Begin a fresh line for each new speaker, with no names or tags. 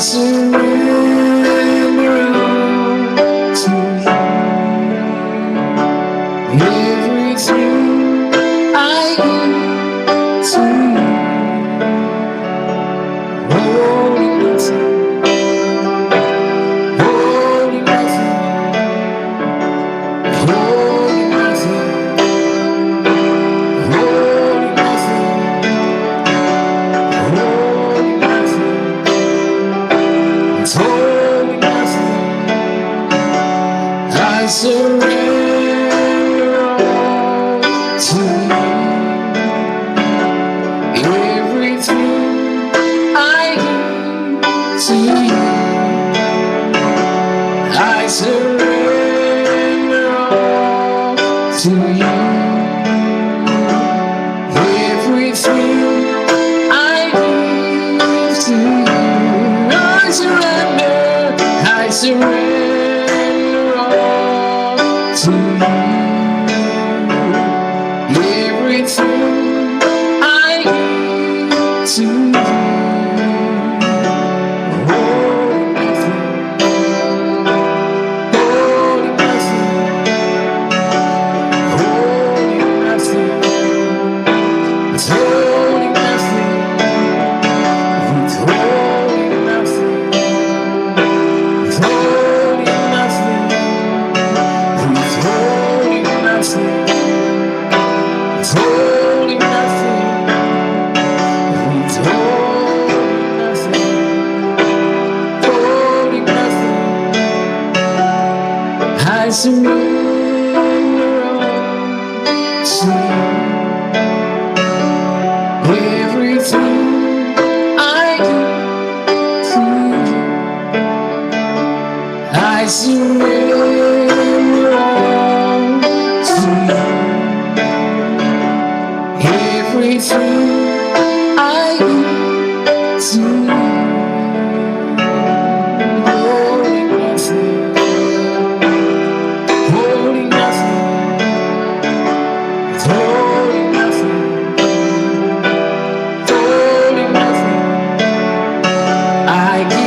surrender all to you. Everything I give to you. Holding nothing, holding nothing, holding nothing, holding nothing, holding nothing, holding nothing. I surrender all to you. Everything I give to you. I surrender all to you. Everything I give to you. I surrender all to you. Everything I give to you. Holding nothing, holding nothing, holding nothing, withholding nothing, withholding nothing, withholding nothing, withholding nothing, withholding nothing, withholding nothing, holding nothing. I surrender all to you. Everything I give to you. I surrender all to you. Everything I give to you. Holding nothing, holding nothing, holding nothing, holding nothing. I give